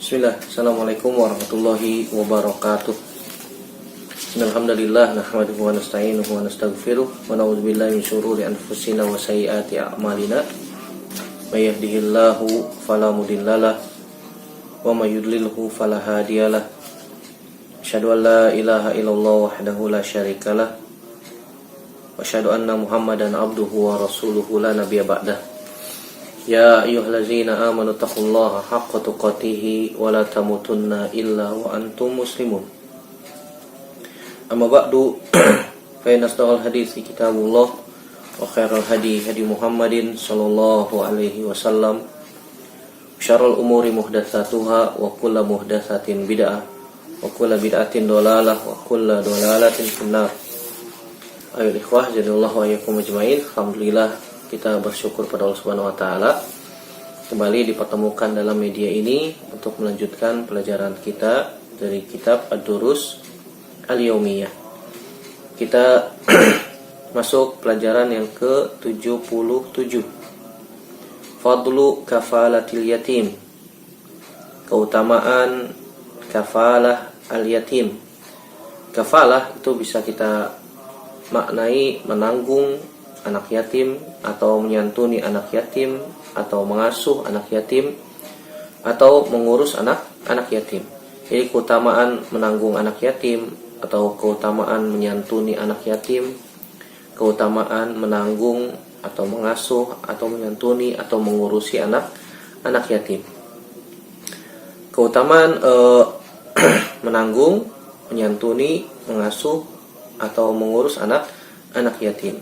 Bismillah, Assalamualaikum warahmatullahi wabarakatuh. Alhamdulillah, nahmaduhu wa nasta'inuhu wa nastaghfiruh wa na'udzubillahi min syururi anfusina wa sayyiati a'malina. May yahdihillahu fala mudhillalah wa may yudlilhu fala hadiyalah. Asyhadu an la ilaha illallah wahdahu la syarikalah wa asyhadu anna Muhammadan abduhu wa rasuluhu la nabiyya ba'dah. Ya ayyuhallazina amanu taqullaha haqqa tuqatih wa la tamutunna illa wa antum muslimun. Amma ba'du fa inna asdaqal hadithi kitabullah wa khairal hadi Muhammadin sallallahu alaihi wasallam. Syarrul umuri muhdatsatuha wa kullu muhdatsatin bid'ah wa kullu bid'atin dhalalah wa kullu dhalalatin finnar. Ayo ikhwah jadallahu wa iyyakum ajmain. Alhamdulillah, kita bersyukur pada Allah Subhanahu wa taala kembali dipertemukan dalam media ini untuk melanjutkan pelajaran kita dari kitab Ad-Durus Al-Yaumiyah. Kita masuk pelajaran yang ke-77. Fadlu kafalatil yatim. Keutamaan kafalah al-yatim. Kafalah itu bisa kita maknai menanggung anak yatim, atau menyantuni anak yatim, atau mengasuh anak yatim, atau mengurus anak yatim. Jadi keutamaan menanggung anak yatim, atau keutamaan menyantuni anak yatim, keutamaan menanggung atau mengasuh atau menyantuni atau mengurusi anak yatim. Keutamaan menanggung, menyantuni, mengasuh atau mengurus anak yatim.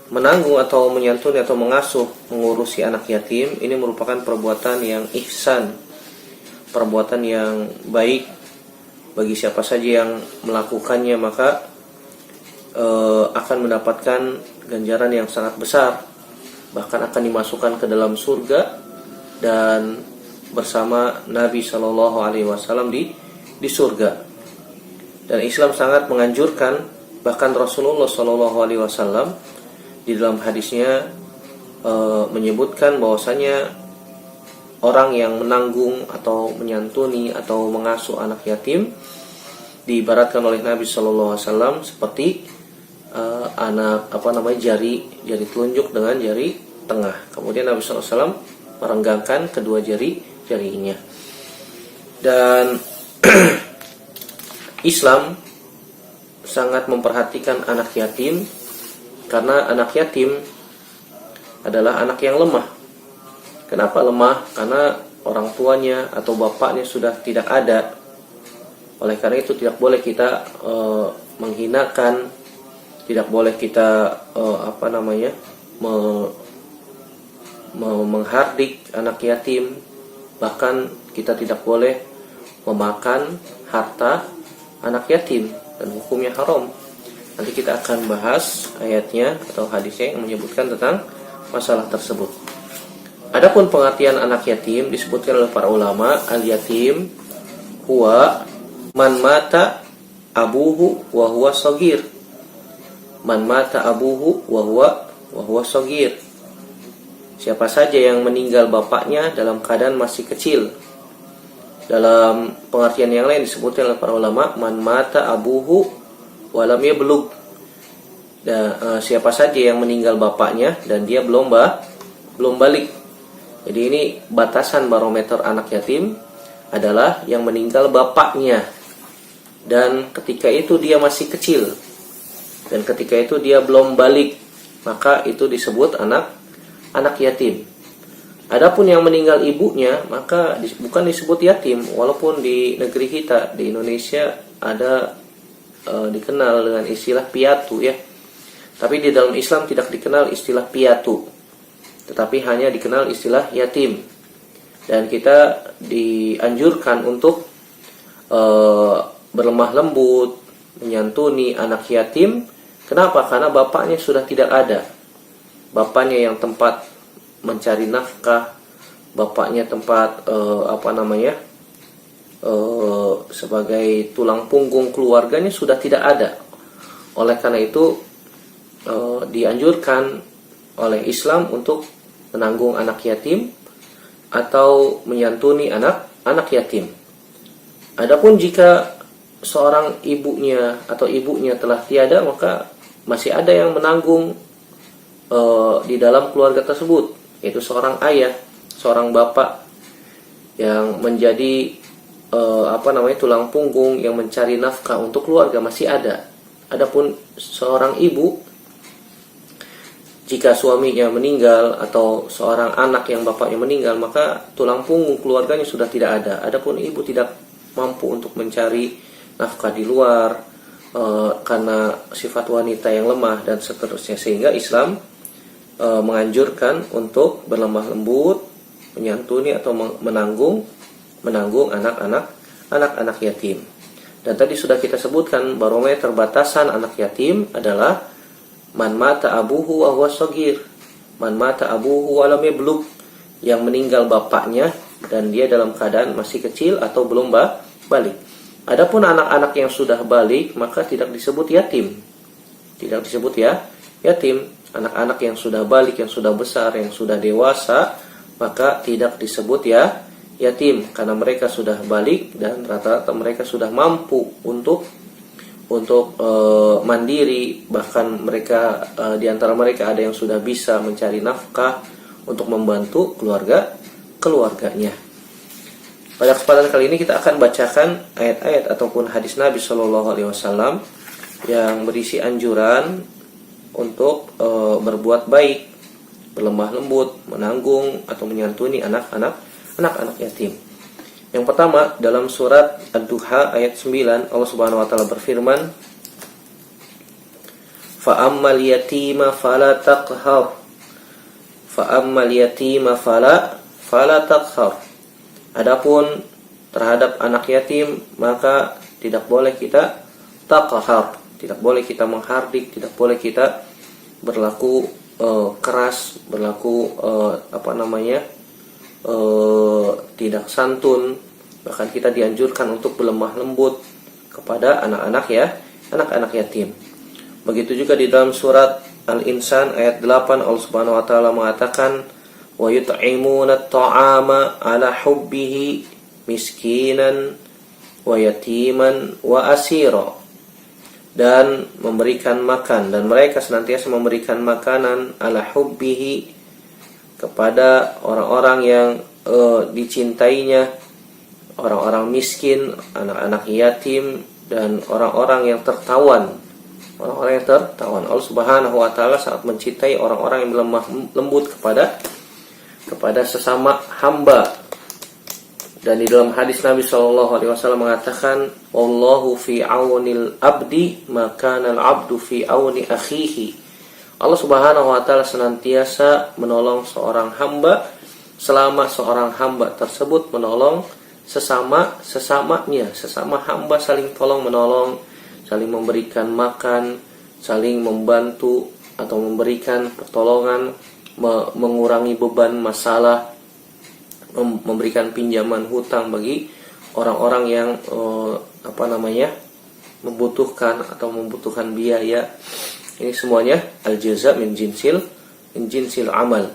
Menanggung atau menyantuni atau mengasuh, mengurusi anak yatim ini merupakan perbuatan yang ihsan, perbuatan yang baik bagi siapa saja yang melakukannya, maka akan mendapatkan ganjaran yang sangat besar, bahkan akan dimasukkan ke dalam surga dan bersama Nabi Shallallahu Alaihi Wasallam di surga. Dan Islam sangat menganjurkan, bahkan Rasulullah Shallallahu Alaihi Wasallam di dalam hadisnya menyebutkan bahwasanya orang yang menanggung atau menyantuni atau mengasuh anak yatim diibaratkan oleh Nabi Shallallahu Alaihi Wasallam seperti jari telunjuk dengan jari tengah. Kemudian Nabi Shallallahu Alaihi Wasallam merenggangkan kedua jarinya. Dan Islam sangat memperhatikan anak yatim, karena anak yatim adalah anak yang lemah. Kenapa lemah? Karena orang tuanya atau bapaknya sudah tidak ada. Oleh karena itu tidak boleh kita menghinakan, tidak boleh kita menghardik anak yatim. Bahkan kita tidak boleh memakan harta anak yatim, dan hukumnya haram. Nanti kita akan bahas ayatnya atau hadisnya yang menyebutkan tentang masalah tersebut. Adapun pengertian anak yatim disebutkan oleh para ulama, al-yatim huwa man mata abuhu wa huwa shagir. Man mata abuhu wa huwa shagir. Siapa saja yang meninggal bapaknya dalam keadaan masih kecil. Dalam pengertian yang lain disebutkan oleh para ulama, man mata abuhu walam yablugh. Siapa saja yang meninggal bapaknya dan dia belum balik. Jadi ini batasan barometer anak yatim adalah yang meninggal bapaknya, dan ketika itu dia masih kecil, dan ketika itu dia belum balik, maka itu disebut anak yatim. Adapun yang meninggal ibunya, maka bukan disebut yatim. Walaupun di negeri kita, di Indonesia, ada dikenal dengan istilah piatu ya. Tapi di dalam Islam tidak dikenal istilah piatu, tetapi hanya dikenal istilah yatim. Dan kita dianjurkan untuk berlemah lembut, menyantuni anak yatim. Kenapa? Karena bapaknya sudah tidak ada. Bapaknya yang tempat mencari nafkah, bapaknya tempat sebagai tulang punggung keluarganya sudah tidak ada. Oleh karena itu dianjurkan oleh Islam untuk menanggung anak yatim atau menyantuni anak yatim. Adapun jika seorang ibunya atau ibunya telah tiada, maka masih ada yang menanggung di dalam keluarga tersebut, yaitu seorang ayah, seorang bapak yang menjadi tulang punggung yang mencari nafkah untuk keluarga, masih ada. Adapun seorang ibu, jika suaminya meninggal atau seorang anak yang bapaknya meninggal, maka tulang punggung keluarganya sudah tidak ada. Adapun ibu tidak mampu untuk mencari nafkah di luar karena sifat wanita yang lemah dan seterusnya, sehingga Islam menganjurkan untuk berlemah lembut, menyantuni atau menanggung anak-anak yatim. Dan tadi sudah kita sebutkan barometer batasan anak yatim adalah man mata abuhu wa huwa shagir, man mata abuhu wa lam yablugh, yang meninggal bapaknya dan dia dalam keadaan masih kecil atau belum balik. Adapun anak-anak yang sudah balik maka tidak disebut yatim. Tidak disebut yatim. Anak-anak yang sudah balik, yang sudah besar, yang sudah dewasa, maka tidak disebut yatim karena mereka sudah balik dan rata-rata mereka sudah mampu untuk mandiri. Bahkan mereka di antara mereka ada yang sudah bisa mencari nafkah untuk membantu keluarganya. Pada kesempatan kali ini kita akan bacakan ayat-ayat ataupun hadis Nabi Shallallahu Alaihi Wasallam yang berisi anjuran untuk berbuat baik, berlemah lembut, menanggung atau menyantuni anak-anak yatim. Yang pertama, dalam surat Ad-Duha ayat 9, Allah Subhanahu wa taala berfirman, "Fa ammal yatima fala taqhar." Fa ammal yatima fala taqhar. Adapun terhadap anak yatim maka tidak boleh kita taqhar, tidak boleh kita menghardik, tidak boleh kita berlaku keras, berlaku tidak santun. Bahkan kita dianjurkan untuk berlemah lembut kepada anak-anak yatim. Begitu juga di dalam surat Al-Insan ayat 8, Allah Subhanahu wa taala mengatakan, wa yut'imuna at-ta'ama 'ala hubbihi miskinan wa yatiman wa asira, dan memberikan makan, dan mereka senantiasa memberikan makanan ala hubbihi kepada orang-orang yang dicintainya, orang-orang miskin, anak-anak yatim, dan orang-orang yang tertawan. Orang-orang yang tertawan. Allah Subhanahu wa taala sangat mencintai orang-orang yang lemah lembut kepada sesama hamba. Dan di dalam hadis Nabi Shallallahu Alaihi Wasallam mengatakan, "Wallahu fi aunil abdi, maka al abdu fi auni akhihi." Allah Subhanahu Wa Taala senantiasa menolong seorang hamba selama seorang hamba tersebut menolong sesama hamba, saling tolong menolong, saling memberikan makan, saling membantu atau memberikan pertolongan, mengurangi beban masalah, memberikan pinjaman hutang bagi orang-orang yang membutuhkan biaya. Ini semuanya al-jaza min jinsil amal.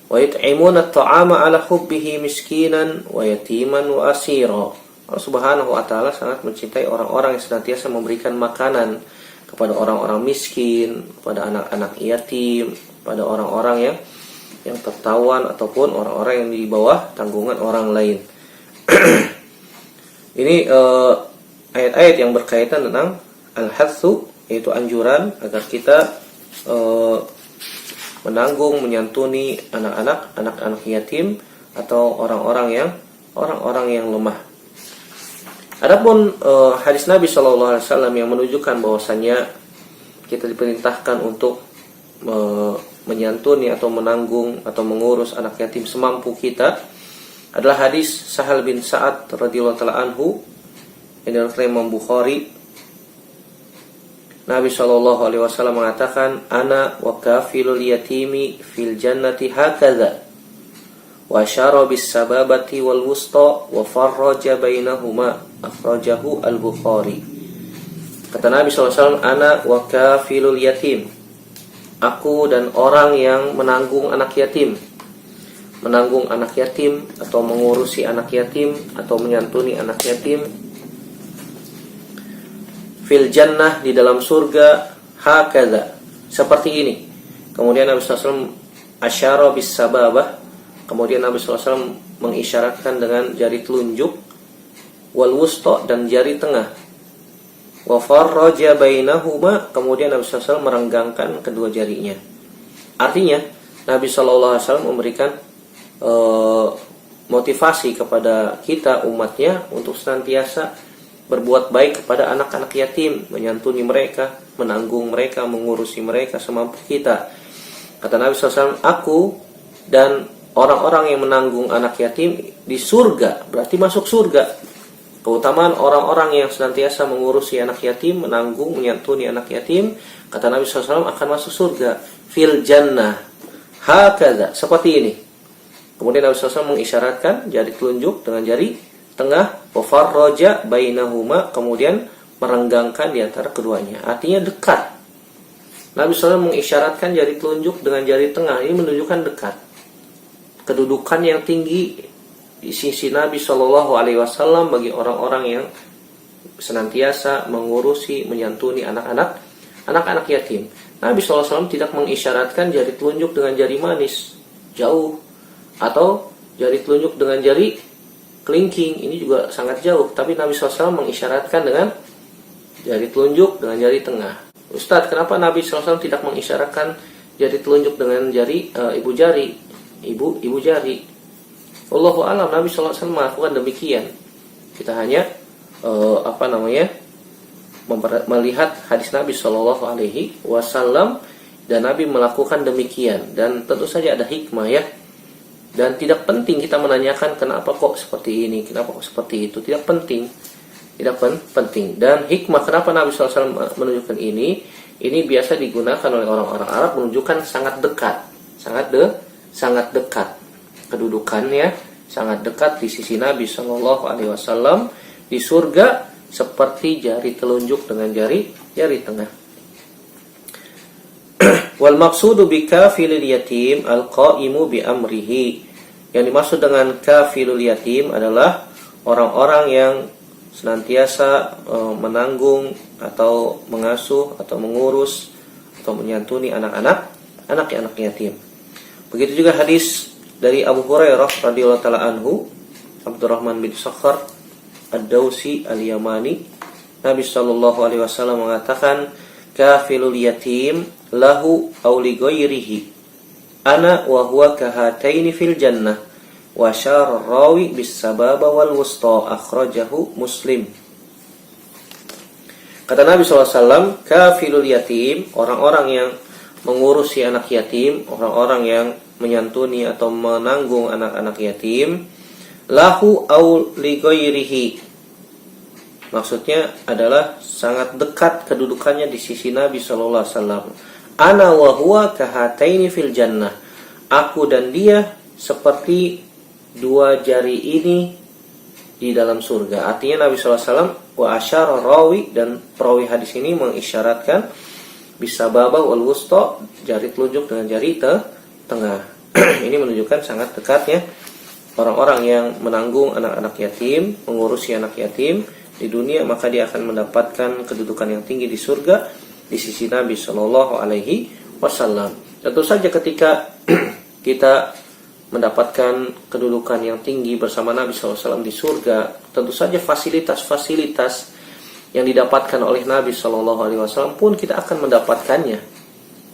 Wa yut'imuna at-ta'ama 'ala hubbihi miskinan wa yatiman wa asira. Allah Subhanahu wa taala sangat mencintai orang-orang yang senantiasa memberikan makanan kepada orang-orang miskin, kepada anak-anak yatim, pada orang-orang yang tertawan ataupun orang-orang yang di bawah tanggungan orang lain. Ini ayat-ayat yang berkaitan tentang al-hatsu, yaitu anjuran agar kita menanggung, menyantuni anak-anak yatim atau orang-orang yang lemah. Adapun hadis Nabi Shallallahu Alaihi Wasallam yang menunjukkan bahwasannya kita diperintahkan untuk menyantuni atau menanggung atau mengurus anak yatim semampu kita adalah hadis Sahal bin Sa'ad radhiyallahu taala anhu yang diriwayatkan Imam Bukhari. Nabi Shallallahu Alaihi Wasallam mengatakan, "Ana wa kafilul yatimi fil jannati hakadha, wa syara bis sababati wal wusta wa farraja bainahuma." Akhrajahu al-Bukhari. Kata Nabi SAW, "Ana wa kafilul yatim." Aku dan orang yang menanggung anak yatim. menanggung anak yatim atau mengurusi anak yatim atau menyantuni anak yatim. Fil jannah, di dalam surga, hakadha, seperti ini. Kemudian Nabi SAW asyara bis sababah, kemudian Nabi SAW mengisyaratkan dengan jari telunjuk, wal wusta, dan jari tengah, wa farraja bainahuma, kemudian Nabi SAW merenggangkan kedua jarinya. Artinya Nabi SAW memberikan motivasi kepada kita umatnya untuk senantiasa berbuat baik kepada anak-anak yatim, menyantuni mereka, menanggung mereka, mengurusi mereka semampu kita. Kata Nabi SAW, aku dan orang-orang yang menanggung anak yatim di surga, berarti masuk surga. Keutamaan orang-orang yang senantiasa mengurusi anak yatim, menanggung, menyantuni anak yatim, kata Nabi SAW, akan masuk surga. Fil jannah, hakadha, seperti ini. Kemudian Nabi SAW mengisyaratkan jari telunjuk dengan jari tengah, wafarroja bainahuma, kemudian merenggangkan di antara keduanya. Artinya dekat. Nabi SAW mengisyaratkan jari telunjuk dengan jari tengah, ini menunjukkan dekat. Kedudukan yang tinggi di sisi Nabi SAW bagi orang-orang yang senantiasa mengurusi, menyantuni anak-anak yatim. Nabi SAW tidak mengisyaratkan jari telunjuk dengan jari manis, jauh, atau jari telunjuk dengan jari kelingking, ini juga sangat jauh. Tapi Nabi SAW mengisyaratkan dengan jari telunjuk dengan jari tengah. Ustadz, kenapa Nabi SAW tidak mengisyaratkan jari telunjuk dengan jari ibu jari? Wallahu a'lam, Nabi SAW melakukan demikian. Kita hanya melihat hadis Nabi SAW dan Nabi melakukan demikian. Dan tentu saja ada hikmah ya. Dan tidak penting kita menanyakan kenapa kok seperti ini, kenapa kok seperti itu. Tidak penting. Dan hikmah kenapa Nabi SAW menunjukkan ini biasa digunakan oleh orang-orang Arab menunjukkan sangat dekat. Sangat dekat. Kedudukannya sangat dekat di sisi Nabi SAW di surga, seperti jari telunjuk dengan jari tengah. Wal maqsudu bi kafilil yatim al-qaimu bi amrihi. Yang dimaksud dengan kafilul yatim adalah orang-orang yang senantiasa menanggung atau mengasuh atau mengurus atau menyantuni anak yatim. Begitu juga hadis dari Abu Hurairah radhiyallahu taala anhu, Abdurrahman bin Sakhar Ad-Dausi Al-Yamani, Nabi sallallahu alaihi wasallam mengatakan, kafilul yatim lahu aw li ghairihi ana wa huwa kahataini fil jannah wa syar rawi bis sababa wal wusta, akhrajahu Muslim. Kata Nabi SAW, kafilul yatim, orang-orang yang mengurusi anak yatim, orang-orang yang menyantuni atau menanggung anak-anak yatim, lahu aw li ghairihi, maksudnya adalah sangat dekat kedudukannya di sisi Nabi SAW. Ana wa huwa kahataini fil jannah, aku dan dia seperti dua jari ini di dalam surga. Artinya Nabi SAW wa asyara rawi, dan perawi hadis ini mengisyaratkan bisababa wal wusta, jari telunjuk dengan jari tengah. Ini menunjukkan sangat dekatnya orang-orang yang menanggung anak-anak yatim, mengurusi anak yatim di dunia, maka dia akan mendapatkan kedudukan yang tinggi di surga di sisi Nabi Shallallahu Alaihi Wasallam. Tentu saja ketika kita mendapatkan kedudukan yang tinggi bersama Nabi SAW di surga, tentu saja fasilitas-fasilitas yang didapatkan oleh Nabi Shallallahu Alaihi Wasallam pun kita akan mendapatkannya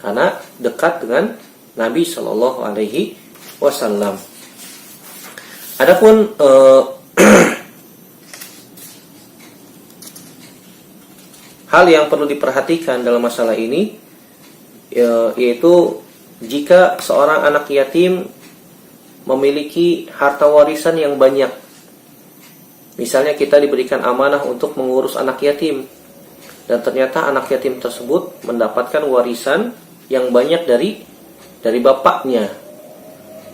karena dekat dengan Nabi Shallallahu Alaihi Wasallam. Adapun hal yang perlu diperhatikan dalam masalah ini yaitu jika seorang anak yatim memiliki harta warisan yang banyak. Misalnya kita diberikan amanah untuk mengurus anak yatim, dan ternyata anak yatim tersebut mendapatkan warisan yang banyak dari bapaknya.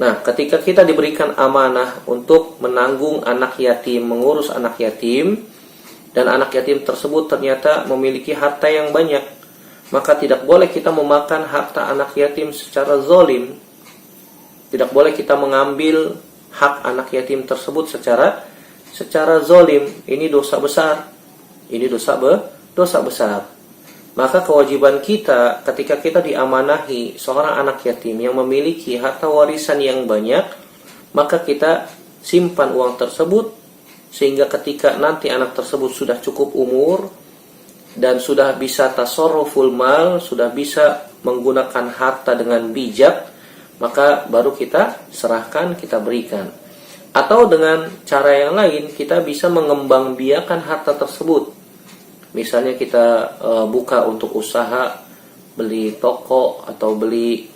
Nah, ketika kita diberikan amanah untuk menanggung anak yatim, mengurus anak yatim, dan anak yatim tersebut ternyata memiliki harta yang banyak, maka tidak boleh kita memakan harta anak yatim secara zalim. Tidak boleh kita mengambil hak anak yatim tersebut secara zalim. Ini dosa besar. Ini dosa besar. Maka kewajiban kita ketika kita diamanahi seorang anak yatim yang memiliki harta warisan yang banyak, maka kita simpan uang tersebut sehingga ketika nanti anak tersebut sudah cukup umur dan sudah bisa tasarruful mal, sudah bisa menggunakan harta dengan bijak, maka baru kita serahkan, kita berikan. Atau dengan cara yang lain, kita bisa mengembangbiakan harta tersebut. Misalnya kita buka untuk usaha, beli toko atau beli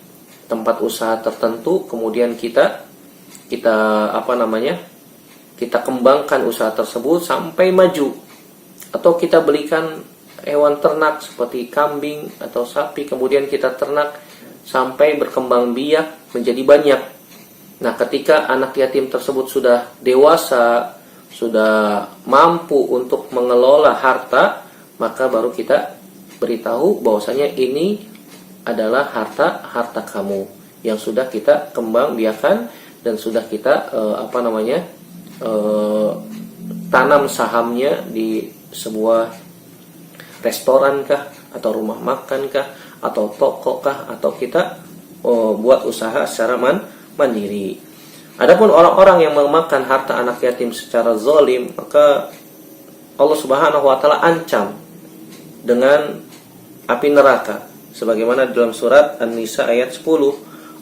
tempat usaha tertentu, kemudian kita kembangkan usaha tersebut sampai maju. Atau kita belikan hewan ternak seperti kambing atau sapi, kemudian kita ternak sampai berkembang biak menjadi banyak. Nah, ketika anak yatim tersebut sudah dewasa, sudah mampu untuk mengelola harta, maka baru kita beritahu bahwasanya ini adalah harta kamu yang sudah kita kembang biakan dan sudah kita tanam sahamnya di sebuah restoran kah, atau rumah makan kah, atau toko kah, atau kita buat usaha secara mandiri. Adapun orang-orang yang memakan harta anak yatim secara zalim, maka Allah Subhanahu wa taala ancam dengan api neraka. Sebagaimana dalam surat An-Nisa ayat 10,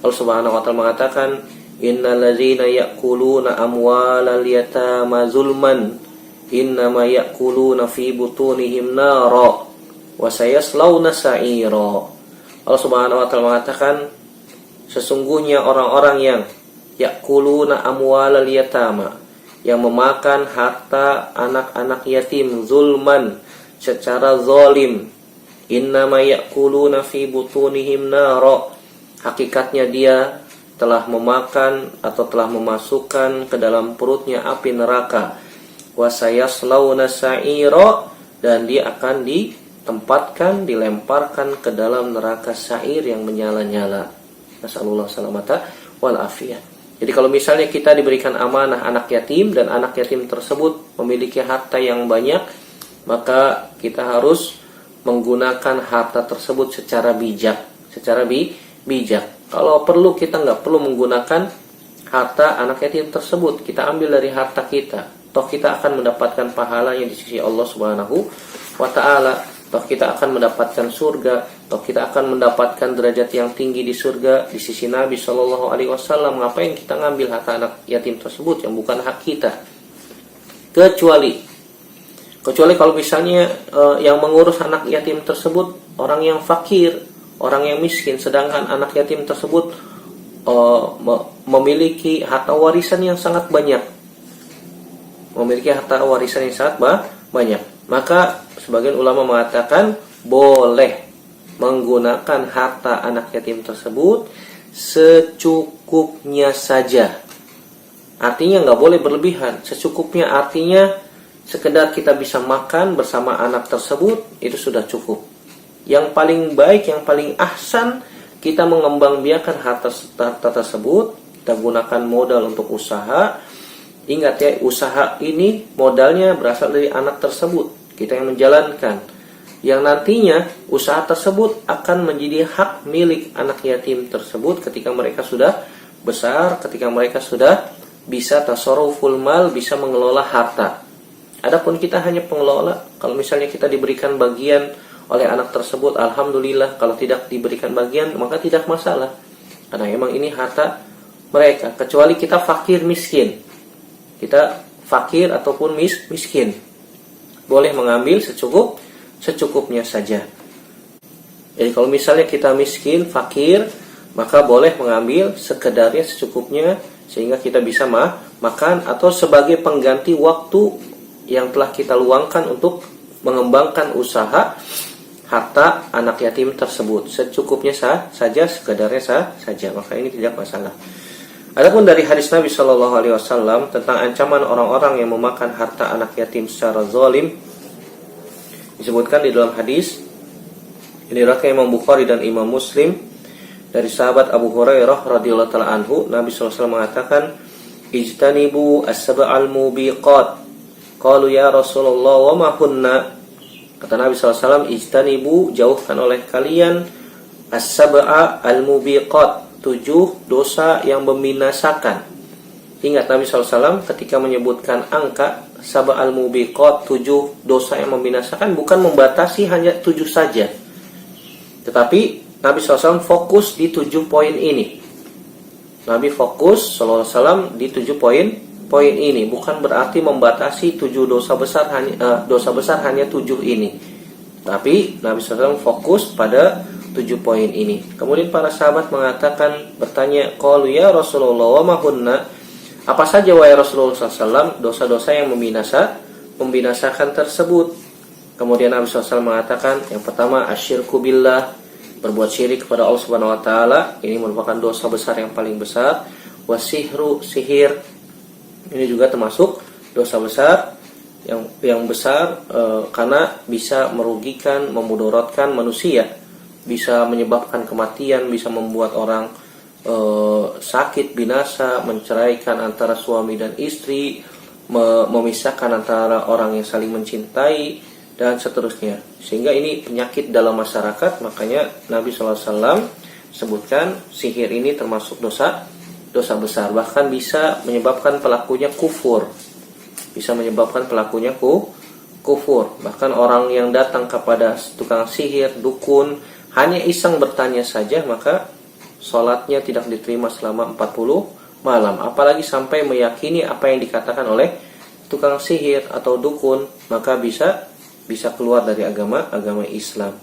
Allah Subhanahu wa taala mengatakan, innal ladzina ya'kuluna amwalal yatama zulman innama ya'kuluna fi butunihim nara wa sayaslawna sa'ira. Allah Subhanahu wa taala mengatakan, sesungguhnya orang-orang yang ya'kuluna amwalal yatama, yang memakan harta anak-anak yatim zulman, secara zalim, innama ya'kuluna fi butunihim nara, hakikatnya dia telah memakan atau telah memasukkan ke dalam perutnya api neraka, wa sayaslawna sa'ira, dan dia akan ditempatkan, dilemparkan ke dalam neraka sa'ir yang menyala-nyala. Nasallallahu salamata wal afiyah. Jadi kalau misalnya kita diberikan amanah anak yatim dan anak yatim tersebut memiliki harta yang banyak, maka kita harus menggunakan harta tersebut secara bijak. Kalau perlu kita nggak perlu menggunakan harta anak yatim tersebut, kita ambil dari harta kita. Toh kita akan mendapatkan pahalanya di sisi Allah Subhanahu wa taala. Toh kita akan mendapatkan surga. Toh kita akan mendapatkan derajat yang tinggi di surga di sisi Nabi Shallallahu Alaihi Wasallam. Ngapain kita ngambil harta anak yatim tersebut yang bukan hak kita? Kecuali kalau misalnya yang mengurus anak yatim tersebut orang yang fakir, orang yang miskin, sedangkan anak yatim tersebut memiliki harta warisan yang sangat banyak. Maka sebagian ulama mengatakan boleh menggunakan harta anak yatim tersebut secukupnya saja. Artinya nggak boleh berlebihan. Secukupnya artinya sekedar kita bisa makan bersama anak tersebut, itu sudah cukup. Yang paling baik, yang paling ahsan, kita mengembangbiakan harta tersebut, kita gunakan modal untuk usaha. Ingat ya, usaha ini modalnya berasal dari anak tersebut, kita yang menjalankan. Yang nantinya usaha tersebut akan menjadi hak milik anak yatim tersebut ketika mereka sudah besar, ketika mereka sudah bisa tasarruful mal, bisa mengelola harta. Adapun kita hanya pengelola, kalau misalnya kita diberikan bagian oleh anak tersebut, alhamdulillah. Kalau tidak diberikan bagian, maka tidak masalah, karena memang ini harta mereka. Kecuali kita fakir miskin, kita fakir ataupun miskin, boleh mengambil secukupnya saja. Jadi kalau misalnya kita miskin, fakir, maka boleh mengambil sekedarnya, secukupnya, sehingga kita bisa makan, atau sebagai pengganti waktu yang telah kita luangkan untuk mengembangkan usaha harta anak yatim tersebut. Secukupnya saja, sekedarnya saja, maka ini tidak masalah. Adapun dari hadis Nabi Shallallahu Alaihi Wasallam tentang ancaman orang-orang yang memakan harta anak yatim secara zalim, disebutkan di dalam hadis ini diriwayatkan Imam Bukhari dan Imam Muslim Dari sahabat Abu Hurairah radhiyallahu taala anhu, Nabi SAW mengatakan, "Ijtanibu as-sab'al mubiqat." Qalu ya Rasulullah wa ma hunna? Kata Nabi SAW, "Ijtanibu, jauhkan oleh kalian as-sab'a al-mubiqat, 7 dosa yang membinasakan." Ingat Nabi SAW ketika menyebutkan angka sab'al mubiqat, 7 dosa yang membinasakan, bukan membatasi hanya 7 saja. Tetapi Nabi SAW fokus di 7 poin ini. Nabi fokus SAW di 7 poin ini. Bukan berarti membatasi 7 dosa besar hanya 7 ini. Tapi Nabi SAW fokus pada 7 poin ini. Kemudian para sahabat bertanya, qalu ya Rasulullah wa ma hunna? Apa saja wahai Rasulullah SAW dosa-dosa yang membinasakan tersebut? Kemudian Nabi SAW mengatakan, yang pertama asyirku billah, berbuat syirik kepada Allah Subhanahu wa taala, ini merupakan dosa besar yang paling besar. Wasihru, sihir, ini juga termasuk dosa besar yang besar karena bisa merugikan, memudaratkan manusia, bisa menyebabkan kematian, bisa membuat orang sakit, binasa, menceraikan antara suami dan istri, memisahkan antara orang yang saling mencintai, dan seterusnya. Sehingga ini penyakit dalam masyarakat. Makanya Nabi SAW sebutkan sihir ini termasuk dosa besar. Bahkan bisa menyebabkan pelakunya kufur. Kufur. Bahkan orang yang datang kepada tukang sihir, dukun, hanya iseng bertanya saja, maka sholatnya tidak diterima selama 40 malam. Apalagi sampai meyakini apa yang dikatakan oleh tukang sihir atau dukun, maka bisa keluar dari agama Islam.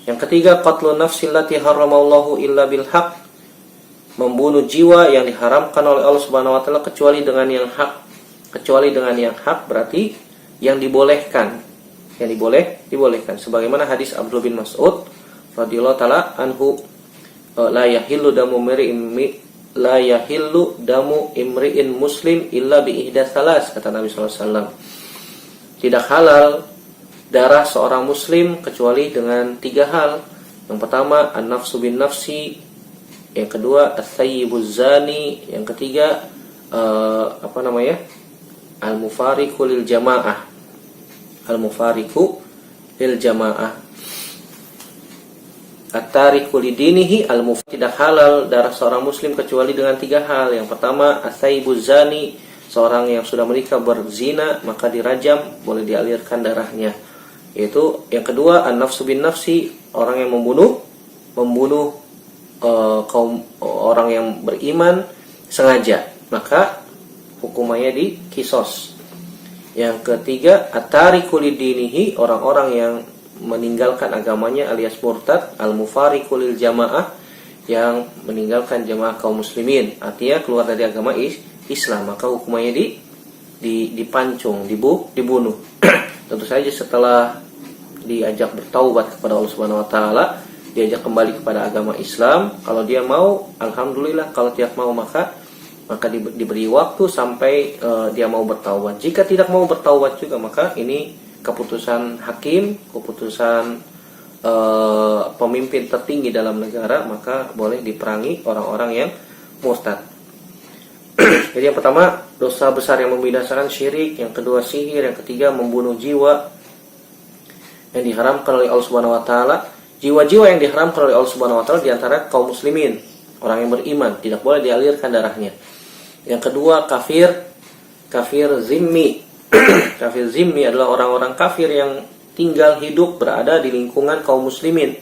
Yang ketiga, qatlun nafsil lati haramallahu illa bil haq, membunuh jiwa yang diharamkan oleh Allah Subhanahu wa taala kecuali dengan yang hak. Berarti yang dibolehkan. Dibolehkan. Sebagaimana hadis Abdullah bin Mas'ud radhiyallahu taala anhu, la yahillu damu imri'in muslim illa bi ihda thalas, kata Nabi sallallahu alaihi wasallam. Tidak halal darah seorang muslim kecuali dengan 3 hal. Yang pertama, an-nafsu bin nafsi. Yang kedua, as-sayyibuz zani. Yang ketiga, al-mufariqu lil jamaah. At-tariqu lidinihi tidak halal darah seorang muslim kecuali dengan 3 hal. Yang pertama, as-sayyibuz zani, seorang yang sudah menikah berzina, maka dirajam, boleh dialirkan darahnya. Yaitu yang kedua, an-nafsu bin nafsi, orang yang membunuh kaum orang yang beriman sengaja, maka hukumannya di kisos. Yang ketiga, at-tariqu lidinihi, orang-orang yang meninggalkan agamanya alias murtad, al-mufariqu lil jamaah, yang meninggalkan jamaah kaum muslimin, artinya keluar dari agama Islam, maka hukumannya dipancung, dibunuh. Tentu saja setelah diajak bertaubat kepada Allah Subhanahu wa taala, diajak kembali kepada agama Islam. Kalau dia mau, alhamdulillah. Kalau tidak mau, maka diberi waktu sampai dia mau bertaubat. Jika tidak mau bertaubat juga, maka ini keputusan hakim, keputusan pemimpin tertinggi dalam negara, maka boleh diperangi orang-orang yang murtad. Jadi yang pertama, dosa besar yang membinasakan, syirik. Yang kedua, sihir. Yang ketiga, membunuh jiwa yang diharamkan oleh Allah Subhanahu wa taala. Jiwa-jiwa yang diharamkan oleh Allah Subhanahu wa taala di antara kaum muslimin, orang yang beriman, tidak boleh dialirkan darahnya. Yang kedua, kafir zimmi. Kafir zimmi adalah orang-orang kafir yang tinggal hidup berada di lingkungan kaum muslimin.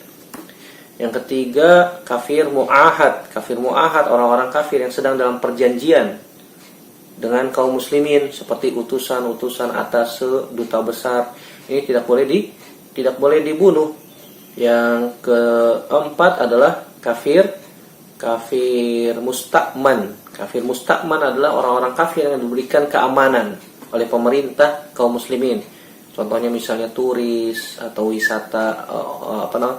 Yang ketiga, kafir mu'ahad. Kafir mu'ahad, orang-orang kafir yang sedang dalam perjanjian dengan kaum muslimin, seperti utusan-utusan atas duta besar. Ini tidak boleh dibunuh. Yang keempat adalah kafir mustakman. Kafir mustakman adalah orang-orang kafir yang diberikan keamanan oleh pemerintah kaum muslimin. Contohnya misalnya turis atau wisata,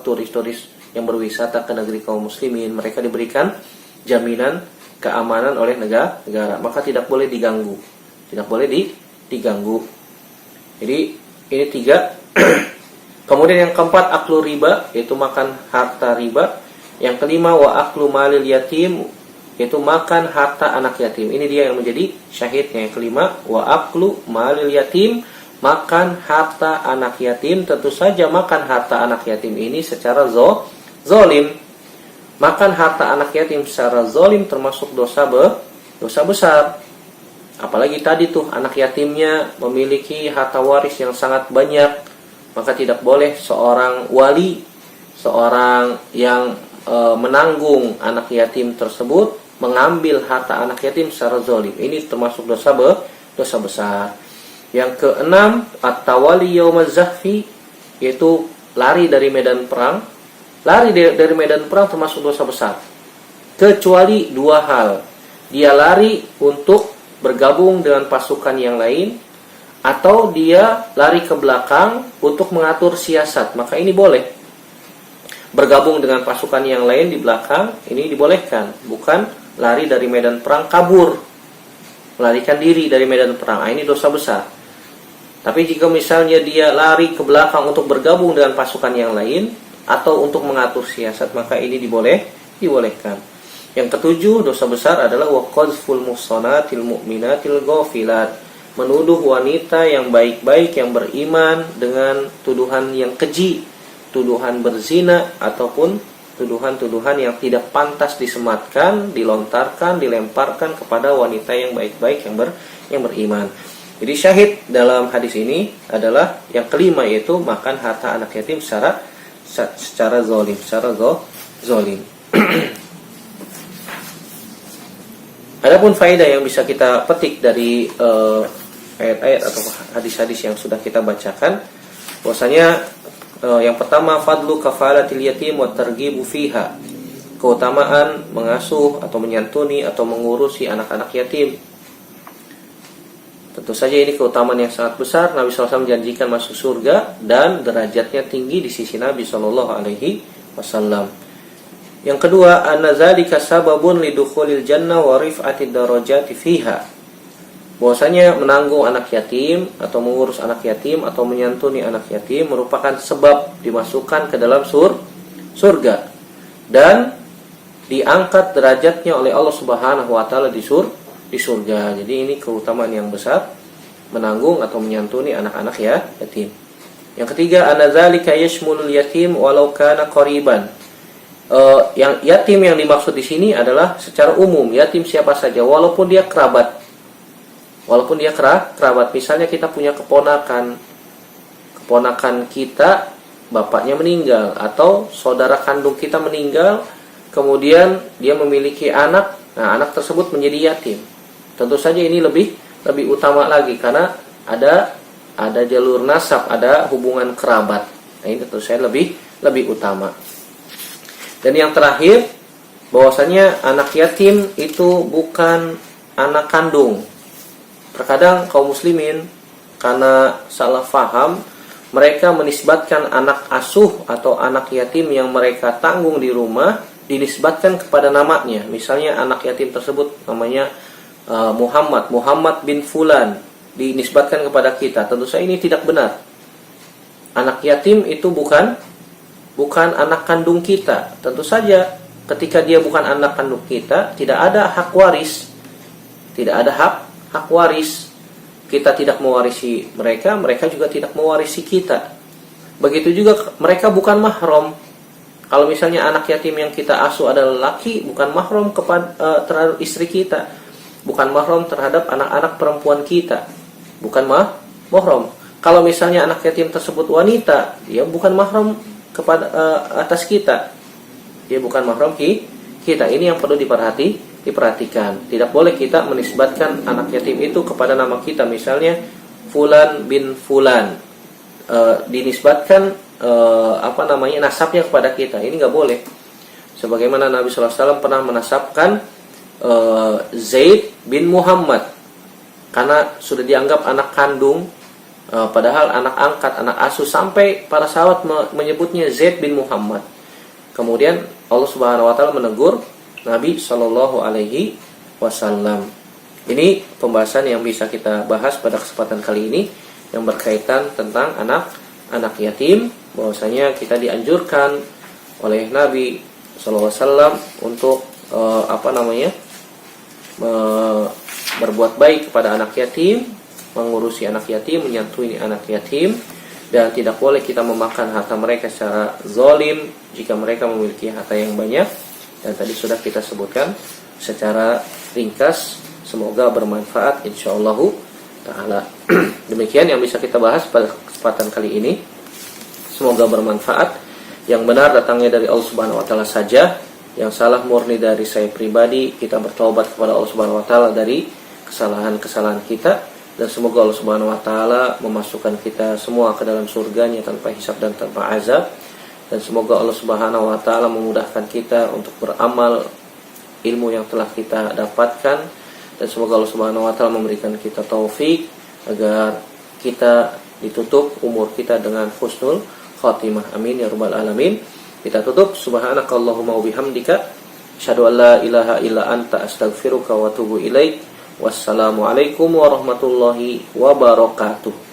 turis-turis yang berwisata ke negeri kaum muslimin, mereka diberikan jaminan keamanan oleh negara, maka tidak boleh diganggu. Jadi ini 3. Kemudian yang keempat, aklu riba, yaitu makan harta riba. Yang kelima, wa aklu malil yatim, yaitu makan harta anak yatim. Ini dia yang menjadi syahidnya. Yang kelima, wa aklu malil yatim, makan harta anak yatim. Tentu saja makan harta anak yatim ini secara zolim. Makan harta anak yatim secara zolim termasuk dosa besar. Apalagi tadi tuh anak yatimnya memiliki harta waris yang sangat banyak, maka tidak boleh seorang wali, seorang yang menanggung anak yatim tersebut mengambil harta anak yatim secara zalim. Ini termasuk dosa besar. Yang keenam, at-tawali yaumaz zahfi, yaitu lari dari medan perang. Lari dari medan perang termasuk dosa besar, kecuali dua hal. Dia lari untuk bergabung dengan pasukan yang lain, atau dia lari ke belakang untuk mengatur siasat, maka ini boleh. Bergabung dengan pasukan yang lain di belakang, ini dibolehkan. Bukan lari dari medan perang, kabur, melarikan diri dari medan perang, ini dosa besar. Tapi jika misalnya dia lari ke belakang untuk bergabung dengan pasukan yang lain, atau untuk mengatur siasat, maka ini dibolehkan. Yang ketujuh, dosa besar adalah wa qadzful muhsanatil mu'minatil ghafilat, menuduh wanita yang baik-baik, yang beriman dengan tuduhan yang keji, tuduhan berzina, ataupun tuduhan-tuduhan yang tidak pantas disematkan, dilontarkan, dilemparkan kepada wanita yang baik-baik, yang beriman. Jadi syahid dalam hadis ini adalah yang kelima, yaitu makan harta anak yatim secara zalim. Adapun faedah yang bisa kita petik dari ayat-ayat atau hadis-hadis yang sudah kita bacakan, bahwasanya yang pertama, fadlu kafalatil yatim wa targhibu fiha, keutamaan mengasuh atau menyantuni atau mengurusi anak-anak yatim. Tentu saja ini keutamaan yang sangat besar. Nabi SAW menjanjikan masuk surga dan derajatnya tinggi di sisi Nabi SAW. Yang kedua, anna zalika sababun lidukhulil jannah wa rif'atid darajati fiha, bahwasanya menanggung anak yatim atau mengurus anak yatim atau menyantuni anak yatim merupakan sebab dimasukkan ke dalam surga dan diangkat derajatnya oleh Allah Subhanahu wa taala di surga. Jadi ini keutamaan yang besar, menanggung atau menyantuni anak-anak yatim. Yang ketiga, anadzalika yashmulul yatim walau kana qariban. Yang yatim yang dimaksud di sini adalah secara umum yatim siapa saja, walaupun dia kerabat. Walaupun dia kerabat, misalnya kita punya keponakan kita bapaknya meninggal, atau saudara kandung kita meninggal, kemudian dia memiliki anak, nah anak tersebut menjadi yatim. Tentu saja ini lebih utama lagi karena ada jalur nasab, ada hubungan kerabat. Nah ini tentu saja lebih utama. Dan yang terakhir, bahwasanya anak yatim itu bukan anak kandung. Terkadang kaum muslimin karena salah faham, mereka menisbatkan anak asuh atau anak yatim yang mereka tanggung di rumah dinisbatkan kepada namanya. Misalnya anak yatim tersebut namanya Muhammad bin Fulan, dinisbatkan kepada kita. Tentu saja ini tidak benar. Anak yatim itu bukan anak kandung kita. Tentu saja ketika dia bukan anak kandung kita, tidak ada hak waris. Tidak ada hak waris. Kita tidak mewarisi mereka, mereka juga tidak mewarisi kita. Begitu juga mereka bukan mahram. Kalau misalnya anak yatim yang kita asuh adalah laki, bukan mahram terhadap istri kita, bukan mahram terhadap anak-anak perempuan kita, bukan mahram. Kalau misalnya anak yatim tersebut wanita, dia bukan mahram kepada atas kita, dia bukan mahram kita. Ini yang perlu diperhatikan. Tidak boleh kita menisbatkan anak yatim itu kepada nama kita. Misalnya Fulan bin Fulan, dinisbatkan nasabnya kepada kita. Ini nggak boleh. Sebagaimana Nabi SAW pernah menasabkan Zaid bin Muhammad, karena sudah dianggap anak kandung, padahal anak angkat, anak asuh, sampai para sahabat menyebutnya Zaid bin Muhammad. Kemudian Allah Subhanahu wa taala menegur Nabi Shallallahu Alaihi Wasallam. Ini pembahasan yang bisa kita bahas pada kesempatan kali ini yang berkaitan tentang anak yatim. Bahwasanya kita dianjurkan oleh Nabi SAW untuk berbuat baik kepada anak yatim, mengurusi anak yatim, menyantuni anak yatim, dan tidak boleh kita memakan harta mereka secara zalim jika mereka memiliki harta yang banyak. Dan tadi sudah kita sebutkan secara ringkas, semoga bermanfaat insyaallah taala. Demikian yang bisa kita bahas pada kesempatan kali ini. Semoga bermanfaat. Yang benar datangnya dari Allah Subhanahu wa taala saja, yang salah murni dari saya pribadi. Kita bertaubat kepada Allah Subhanahu wa taala dari kesalahan-kesalahan kita, dan semoga Allah Subhanahu wa taala memasukkan kita semua ke dalam surganya tanpa hisab dan tanpa azab. Dan semoga Allah Subhanahu wa taala memudahkan kita untuk beramal ilmu yang telah kita dapatkan, dan semoga Allah Subhanahu wa taala memberikan kita taufik agar kita ditutup umur kita dengan husnul khatimah. Amin ya rabbal alamin. Kita tutup. Subhanakallahumma wa bihamdika asyhadu an la ilaha illa anta astaghfiruka wa atubu ilaik. Wassalamualaikum warahmatullahi wabarakatuh.